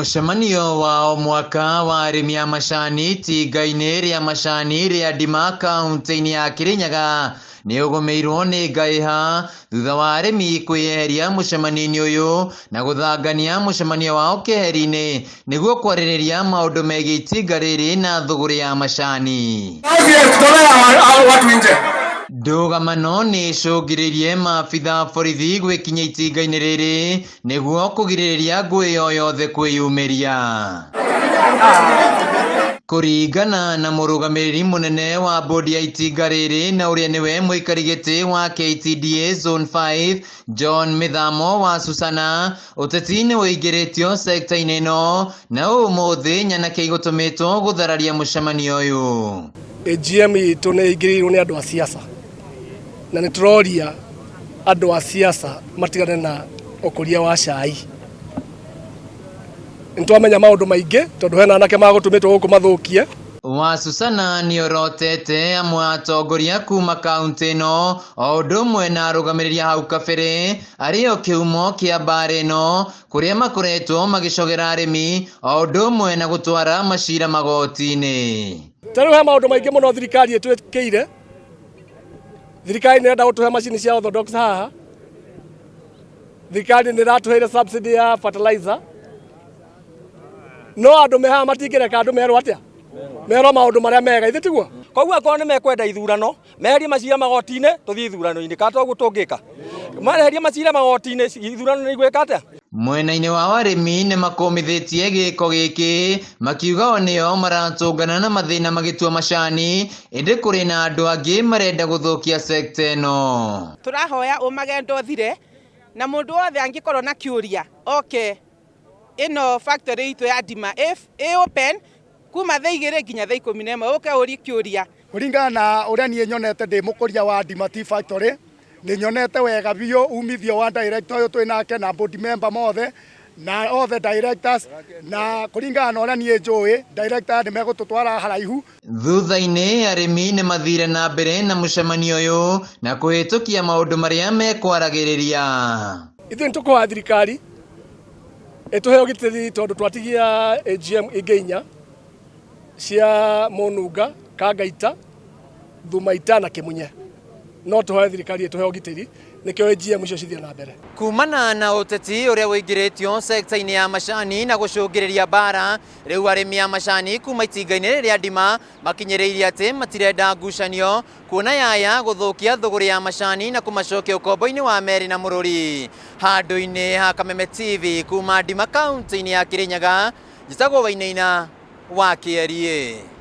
Mũcemanio wa mwaka wa arĩmi a macani itinga-inĩ rĩa macani rĩa Ndima kaunti-inĩ ya Kirinyaga nĩ ũgũmĩirwo nĩ ngahĩha thutha wa arĩmi kwĩyeheria mũcemanio-inĩ ũyũ na gũthangania mũcemanio wao keheri-inĩ nĩguo kwarĩrĩria maũndũ megiĩ itinga rĩrĩ na thũgũrĩ ya macani. Ndũgamano nĩ icũngĩrĩirie maabitha borithi gwĩkinya itinga-inĩ rĩrĩ nĩguo kũgirĩrĩria ngũĩ o yothe kwĩyumĩria. Kũringana na mũrũgamĩrĩri mũnene wa bodi ya itinga rĩrĩ na ũrĩa nĩwe mũikarĩ gĩtĩ wa KTDA Zone 5 John Mithamo wa Susana, ũteti nĩ ũingĩrĩtio sekta-inĩ ĩno na ũmũthĩ nyanake igũtũmĩtwo gũthararia mũcemanio ũyũ. AGM itũ nĩ ingĩrĩirwo nĩ andũ a siasa na nĩ tũroria andũ a siasa matigane na ũkũria wa cai. Nĩtwamenya maũndũ maingĩ tondũ hena anake magũtũmĩtwo gũkũ mathũkie. Wa Susana nĩ orotete amwe atongoria kuma kaunti ĩno o ũndũ ũmwe na arũgamĩrĩri hau kabere arĩo kĩhumo kĩa mbara ĩno kũrĩa makoretwo magĩcogera arĩmi o ũndũ ũmwe na gũtwara macira magoti-inĩ. Tarĩu he maũndũ maingĩ mũno thirikari ĩtwĩkĩire. Thirikari nĩ ĩrenda gũtũhe macini cia orthodox haha. Thirikari nĩ ĩratũheire subsidy ya fertilizer. No andũ me haha matingĩreka andũ merwo atĩa? Merwo maũndũ marĩa mega ithe tiguo. Koguo akorwo nĩ mekwenda ithurano, meherie macira magoti-inĩ tũthiĩ ithurano-inĩ ka toguo tũngĩka. Maherie macira magoti-inĩ ithurano nĩ igwĩka atĩa? Mwena-inĩ wa arĩmi nĩ makũmithĩtie gĩko gĩkĩ makiuga o nĩo maratũngana na mathĩna magĩtua macani ĩndĩ kũrĩ na andũ angĩ marenda gũthũkia sekta ĩno. Tũrahoya ũmagendo thire na mũndũ wothe angĩkorwo na kĩũria oke ĩno factory itũ ya Ndima ĩ open kuma thaa 2 nginya thaa 11 ũke ũrie kĩũria. Kũringana na ũrĩa niĩ nyonete ndĩ mũkũria wa Ndima Tea Factory, nĩ nyonete wega biũ umithio wa director ũyũ twĩ nake na board member mothe na othe directors na kũringana na ũrĩa niĩ njũĩ director nĩ megũtũtwara haraihu. Thutha-inĩ arĩmi nĩ mathire na mbere na mũcemanio ũyũ na kũhĩtũkia maũndũ marĩa mekwaragĩrĩria. Ithuĩ nĩtũkũhoya thirikari ĩtũhe ũgitĩri tondũ twatigia AGM ingĩ 4 cia Mũnunga, Kangaita, Thumaita na Kĩmunye. No tũhoe thirikari ĩtũhe ũgitĩri nĩkĩo AGM icio cithiĩ na mbere. Kumana na ũteti ũrĩa wĩingĩrĩtio sekta-inĩ ya macani na gũcũngĩrĩria mbara, rĩu arĩmi a macani kuma itinga-inĩ rĩa Ndima makinyĩrĩirie atĩ matirenda ngucanio kuona yaya gũthũkia thũgũrĩ ya macani na kũmacokia ũkombo-inĩ wa Meri na Mũrũri. Handũ-inĩ ha Kameme TV kuma Ndima kaunti-inĩ ya Kirinyaga, njĩtagwo Wainaina wa KRA.